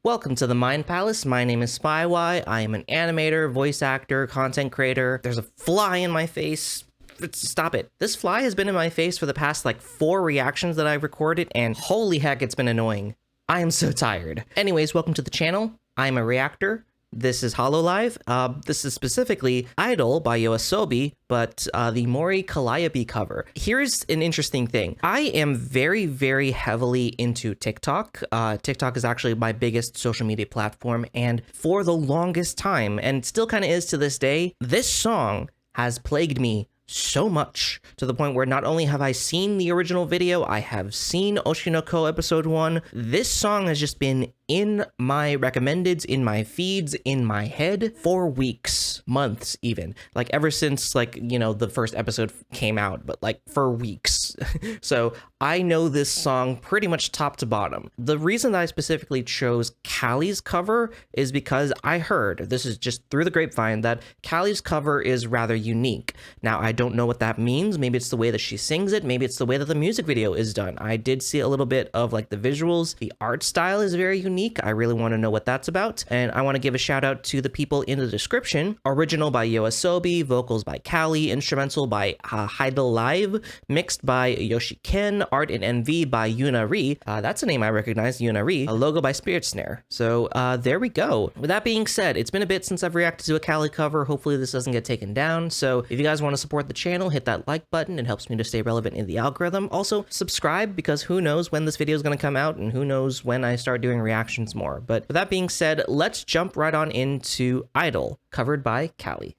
Welcome to the Mind Palace. My name is Spywi. I am an animator, voice actor, content creator. There's a fly in my face. Stop it. This fly has been in my face for the past like 4 reactions that I've recorded, and holy heck, it's been annoying. I am so tired. Anyways, welcome to the channel. I'm a reactor. This is Hololive. This is specifically Idol by YOASOBI, but the Mori Calliope cover. Here's an interesting thing. I am very, very heavily into TikTok. TikTok is actually my biggest social media platform, and for the longest time, and still kind of is to this day, this song has plagued me so much to the point where not only have I seen the original video, I have seen Oshinoko episode 1. This song has just been in my recommendeds, in my feeds, in my head for weeks, months even. Like ever since like, you know, the first episode came out, but like for weeks. So I know this song pretty much top to bottom. The reason that I specifically chose Calli's cover is because I heard, this is just through the grapevine, that Calli's cover is rather unique. Now, I don't know what that means. Maybe it's the way that she sings it. Maybe it's the way that the music video is done. I did see a little bit of like the visuals. The art style is very unique. I really want to know what that's about. And I want to give a shout out to the people in the description. Original by YOASOBI, vocals by Calli, instrumental by Hololive, mixed by Yoshi Ken, art and MV by Yuna Ri. That's a name I recognize, Yuna Ri. A logo by Spirit Snare. So there we go. With that being said, it's been a bit since I've reacted to a Calli cover. Hopefully this doesn't get taken down. So if you guys want to support the channel, hit that like button. It helps me to stay relevant in the algorithm. Also subscribe, because who knows when this video is going to come out and who knows when I start doing reactions more. But with that being said, let's jump right on into Idol, covered by Calli.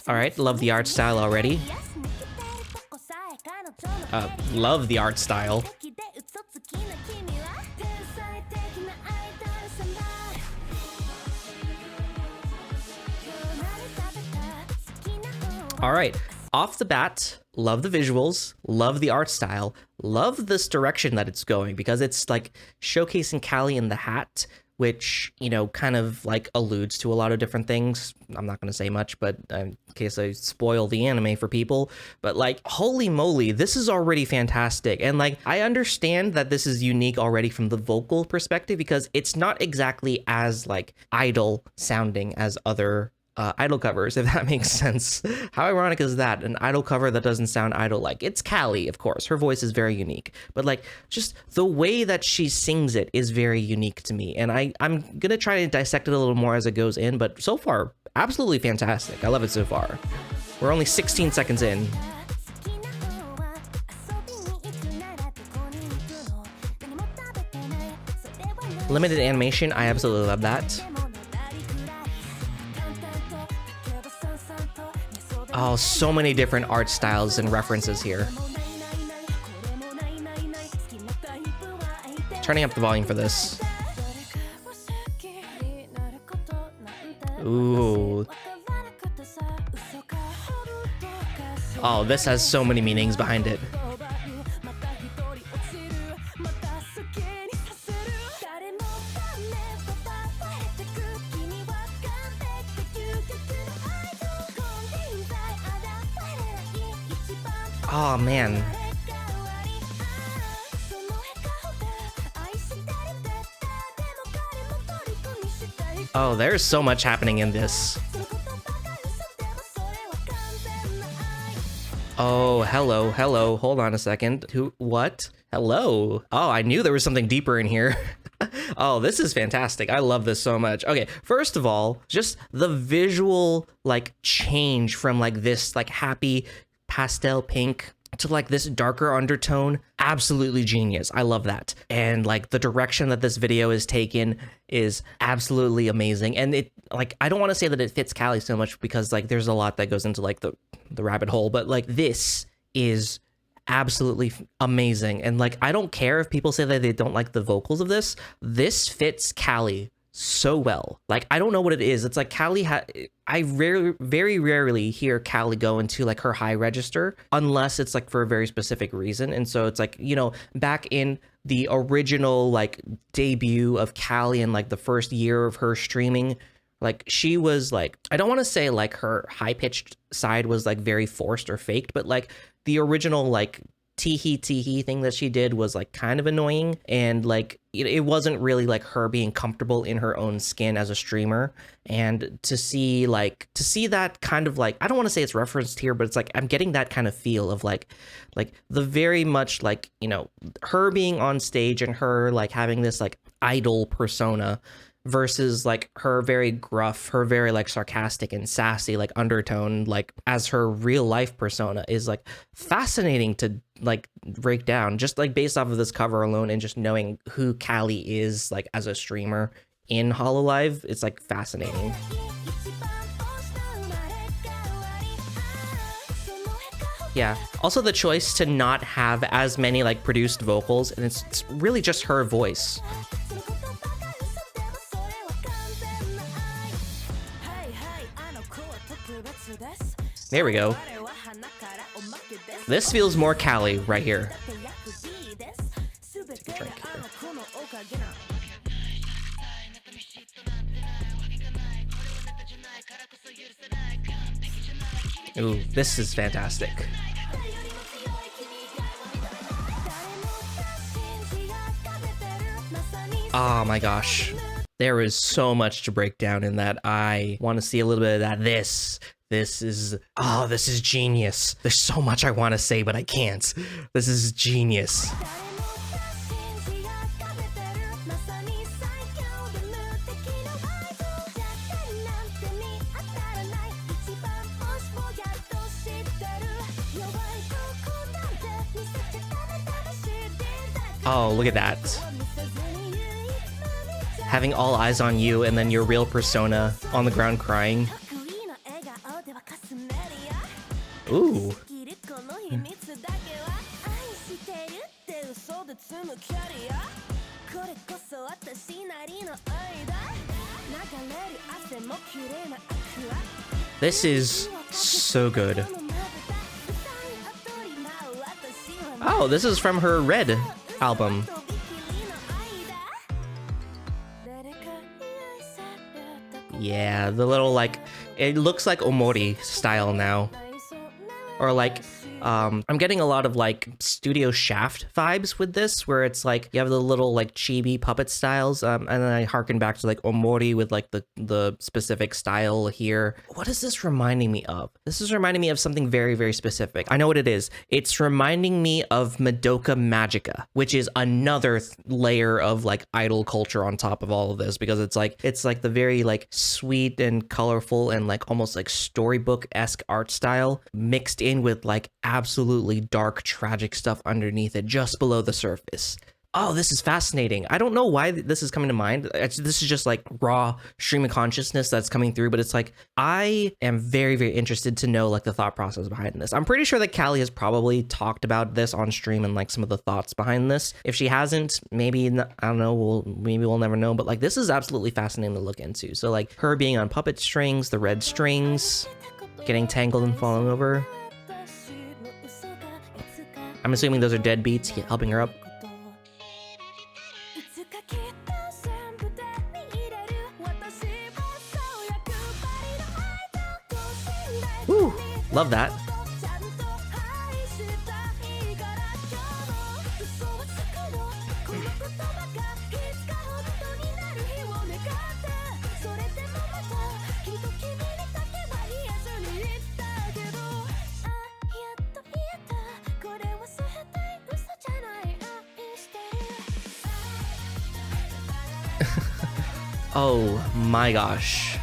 All right, love the art style already. Love the art style. All right, off the bat, love the visuals, love the art style, love this direction that it's going, because it's like showcasing Calli in the hat, which, you know, kind of like alludes to a lot of different things. I'm not going to say much, but in case I spoil the anime for people, but like, holy moly, this is already fantastic. And like, I understand that this is unique already from the vocal perspective, because it's not exactly as like Idol sounding as other Idol covers, if that makes sense. How ironic is that? An Idol cover that doesn't sound Idol-like. It's Calli, of course. Her voice is very unique. But like, just the way that she sings it is very unique to me. And I'm going to try to dissect it a little more as it goes in. But so far, absolutely fantastic. I love it so far. We're only 16 seconds in. Limited animation, I absolutely love that. Oh, so many different art styles and references here. Turning up the volume for this. Ooh. Oh, this has so many meanings behind it. Oh man. Oh, there's so much happening in this. Oh, hello, hello. Hold on a second. Who? What? Hello. Oh, I knew there was something deeper in here. Oh, this is fantastic. I love this so much. Okay, first of all, just the visual like change from like this like happy pastel pink to like this darker undertone, absolutely genius. I love that. And like the direction that this video is taken is absolutely amazing. And it like, I don't want to say that it fits Calli so much, because like there's a lot that goes into like the rabbit hole, but like this is absolutely amazing. And like, I don't care if people say that they don't like the vocals of this. This fits Calli so well. Like, I don't know what it is. It's like Calli I very rarely hear Calli go into like her high register unless it's like for a very specific reason. And so it's like, you know, back in the original like debut of Calli in like the first year of her streaming, like she was like, I don't want to say like her high pitched side was like very forced or faked, but like the original like teehee teehee thing that she did was like kind of annoying, and like it wasn't really like her being comfortable in her own skin as a streamer. And to see that kind of like, I don't want to say it's referenced here, but it's like I'm getting that kind of feel of like the very much like, you know, her being on stage and her like having this like idol persona versus like her very gruff, her very like sarcastic and sassy like undertone like as her real life persona is like fascinating to like break down, just like based off of this cover alone and just knowing who Calli is like as a streamer in Hololive. It's like fascinating. Yeah. Also the choice to not have as many like produced vocals, and it's really just her voice. There we go. This feels more Calli right here. Take a drink here. Ooh, this is fantastic. Oh my gosh. There is so much to break down in that. I want to see a little bit of that. This is genius. There's so much I want to say, but I can't. This is genius. Oh, look at that. Having all eyes on you and then your real persona on the ground crying. Ooh. This is so good. Oh, this is from her Red album. Yeah, the little like, it looks like Omori style now. Or like, I'm getting a lot of like Studio Shaft vibes with this, where it's like you have the little like chibi puppet styles, and then I harken back to like Omori with like the specific style here. What is this reminding me of? This is reminding me of something very, very specific. I know what it is. It's reminding me of Madoka Magica, which is another layer of like idol culture on top of all of this, because it's like the very like sweet and colorful and like almost like storybook-esque art style mixed in with like absolutely dark, tragic stuff underneath it, just below the surface. Oh, this is fascinating. I don't know why this is coming to mind. This is just like raw stream of consciousness that's coming through, but it's like, I am very, very interested to know like the thought process behind this. I'm pretty sure that Calli has probably talked about this on stream and like some of the thoughts behind this. If she hasn't, maybe, I don't know, maybe we'll never know, but like this is absolutely fascinating to look into. So like her being on puppet strings, the red strings, getting tangled and falling over. I'm assuming those are dead beats helping her up. Woo, love that. Oh my gosh.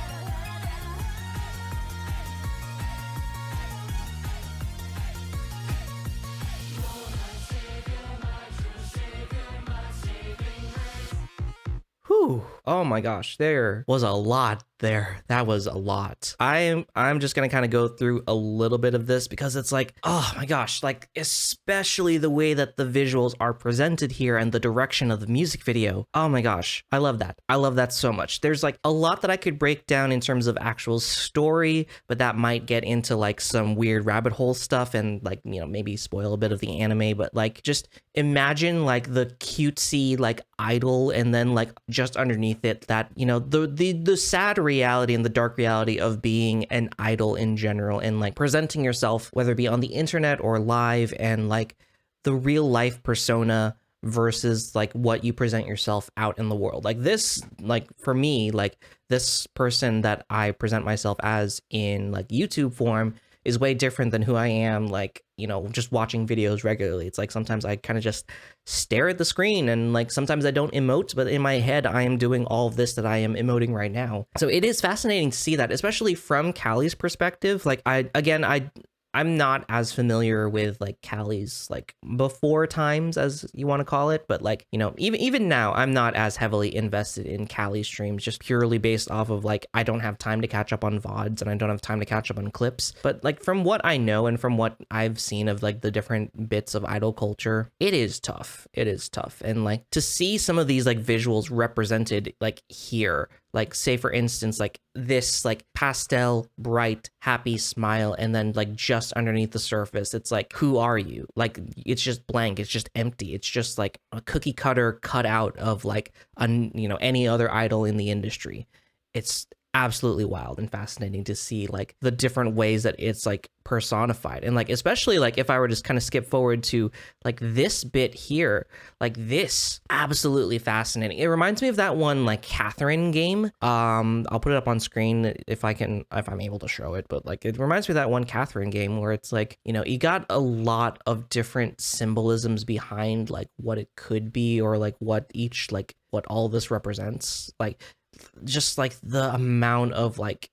Whew. Oh my gosh, there was a lot there. That was a lot. I'm just gonna kind of go through a little bit of this because it's like, oh my gosh, like especially the way that the visuals are presented here and the direction of the music video. Oh my gosh, I love that. I love that so much. There's like a lot that I could break down in terms of actual story, but that might get into like some weird rabbit hole stuff and like, you know, maybe spoil a bit of the anime, but like just imagine like the cutesy like idol and then like just underneath it that, you know, the sad reality and the dark reality of being an idol in general and like presenting yourself, whether it be on the internet or live, and like the real life persona versus like what you present yourself out in the world. Like this, like for me, like this person that I present myself as in like YouTube form is way different than who I am, like, you know, just watching videos regularly. It's like sometimes I kind of just stare at the screen, and like sometimes I don't emote, but in my head I am doing all of this that I am emoting right now. So it is fascinating to see that, especially from Calli's perspective. Like I'm not as familiar with like Calli's like before times, as you want to call it, but like, you know, even now I'm not as heavily invested in Calli's streams, just purely based off of like I don't have time to catch up on VODs and I don't have time to catch up on clips. But like from what I know and from what I've seen of like the different bits of idol culture, it is tough. It is tough. And like to see some of these like visuals represented like here, like say for instance, like this like pastel, bright, happy smile, and then like just underneath the surface, it's like, who are you? Like it's just blank, it's just empty. It's just like a cookie cutter cut out of like you know, any other idol in the industry. It's absolutely wild and fascinating to see like the different ways that it's like personified. And like especially like if I were to just kind of skip forward to like this bit here, like this, absolutely fascinating. It reminds me of that one like Catherine game. I'll put it up on screen if I'm able to show it, but like it reminds me of that one Catherine game where it's like, you know, you got a lot of different symbolisms behind like what it could be, or like what each like what all this represents. Like just like the amount of like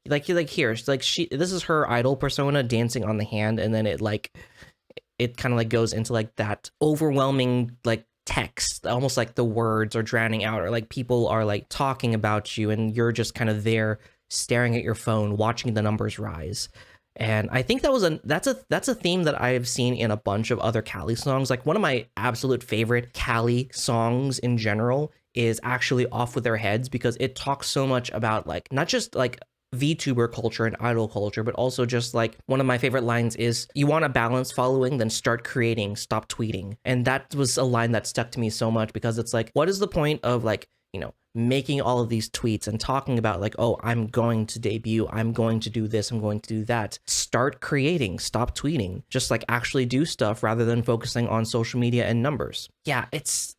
here, like this is her idol persona dancing on the hand, and then it kind of like goes into like that overwhelming like text, almost like the words are drowning out, or like people are like talking about you and you're just kind of there staring at your phone watching the numbers rise. And I think that's a theme that I've seen in a bunch of other Calli songs. Like one of my absolute favorite Calli songs in general is actually Off With Their Heads, because it talks so much about like not just like VTuber culture and idol culture, but also just like one of my favorite lines is, you want a balance following, then start creating, stop tweeting. And that was a line that stuck to me so much, because it's like, what is the point of like, you know, making all of these tweets and talking about like, oh, I'm going to debut, I'm going to do this, I'm going to do that. Start creating, stop tweeting, just like actually do stuff rather than focusing on social media and numbers. Yeah, it's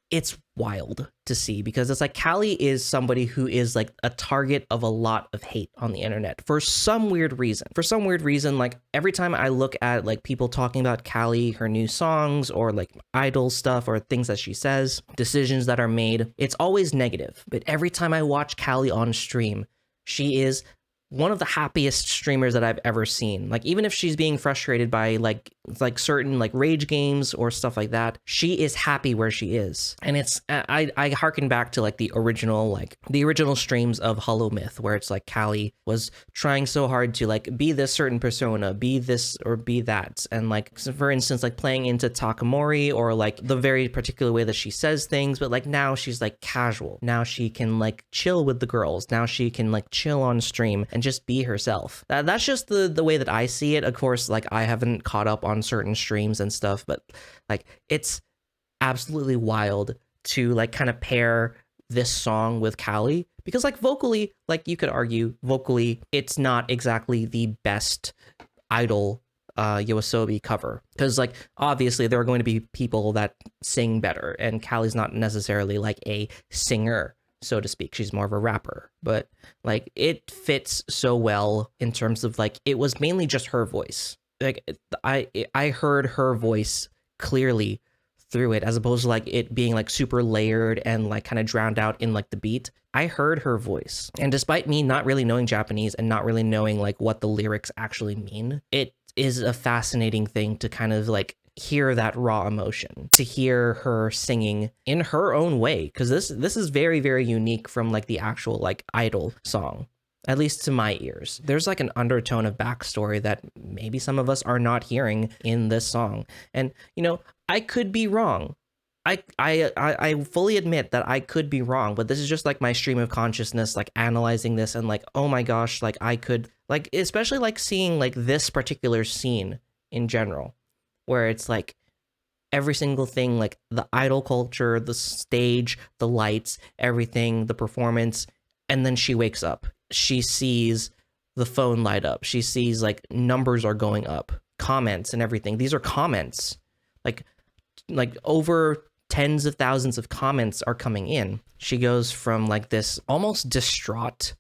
wild to see, because it's like Calli is somebody who is like a target of a lot of hate on the internet for some weird reason. Like every time I look at like people talking about Calli, her new songs, or like idol stuff, or things that she says, decisions that are made, it's always negative. But every time I watch Calli on stream, she is one of the happiest streamers that I've ever seen. Like even if she's being frustrated by like certain like rage games or stuff like that, she is happy where she is. And it's I harken back to like the original streams of Hollow Myth, where it's like Calli was trying so hard to like be this certain persona, be this or be that, and like so for instance like playing into Takamori, or like the very particular way that she says things. But like now she's like casual, now she can like chill with the girls, now she can like chill on stream and just be herself. That's just the way that I see it. Of course, like I haven't caught up on certain streams and stuff, but like it's absolutely wild to like kind of pair this song with Calli, because like vocally, like you could argue vocally it's not exactly the best idol YOASOBI cover, because like obviously there are going to be people that sing better, and Calli's not necessarily like a singer, so to speak. She's more of a rapper, but like it fits so well in terms of like it was mainly just her voice. Like I heard her voice clearly through it, as opposed to like it being like super layered and like kind of drowned out in like the beat. I heard her voice, and despite me not really knowing Japanese and not really knowing like what the lyrics actually mean, it is a fascinating thing to kind of like hear that raw emotion, to hear her singing in her own way, because this is very, very unique from like the actual like idol song, at least to my ears. There's like an undertone of backstory that maybe some of us are not hearing in this song. And you know, I could be wrong. I fully admit that I could be wrong, but this is just like my stream of consciousness, like analyzing this and like, oh my gosh, like I could like, especially like seeing like this particular scene in general, where it's like every single thing, like the idol culture, the stage, the lights, everything, the performance. And then she wakes up, she sees the phone light up, she sees like numbers are going up, comments and everything. These are comments. Like like over tens of thousands of comments are coming in. She goes from like this almost distraught,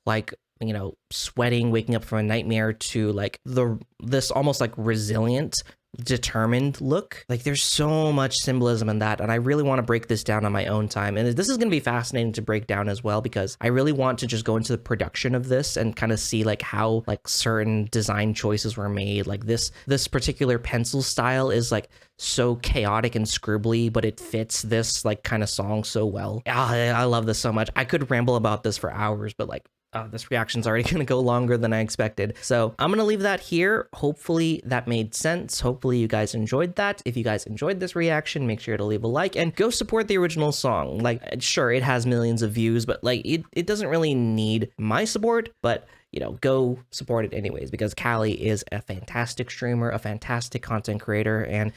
like, you know, sweating, waking up from a nightmare, to like this almost like resilient, determined look. Like, there's so much symbolism in that, and I really want to break this down on my own time. And this is going to be fascinating to break down as well, because I really want to just go into the production of this and kind of see like how like certain design choices were made. Like this particular pencil style is like so chaotic and scribbly, but it fits this like kind of song so well. I love this so much. I could ramble about this for hours, but like, this reaction's already going to go longer than I expected. So I'm going to leave that here. Hopefully that made sense. Hopefully you guys enjoyed that. If you guys enjoyed this reaction, make sure to leave a like and go support the original song. Like, sure, it has millions of views, but like it doesn't really need my support, but you know, go support it anyways, because Calli is a fantastic streamer, a fantastic content creator, and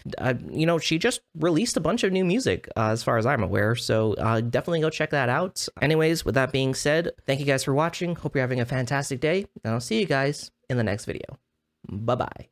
you know, she just released a bunch of new music as far as I'm aware, so definitely go check that out. Anyways, with that being said, thank you guys for watching. Hope you're having a fantastic day, and I'll see you guys in the next video. Bye bye.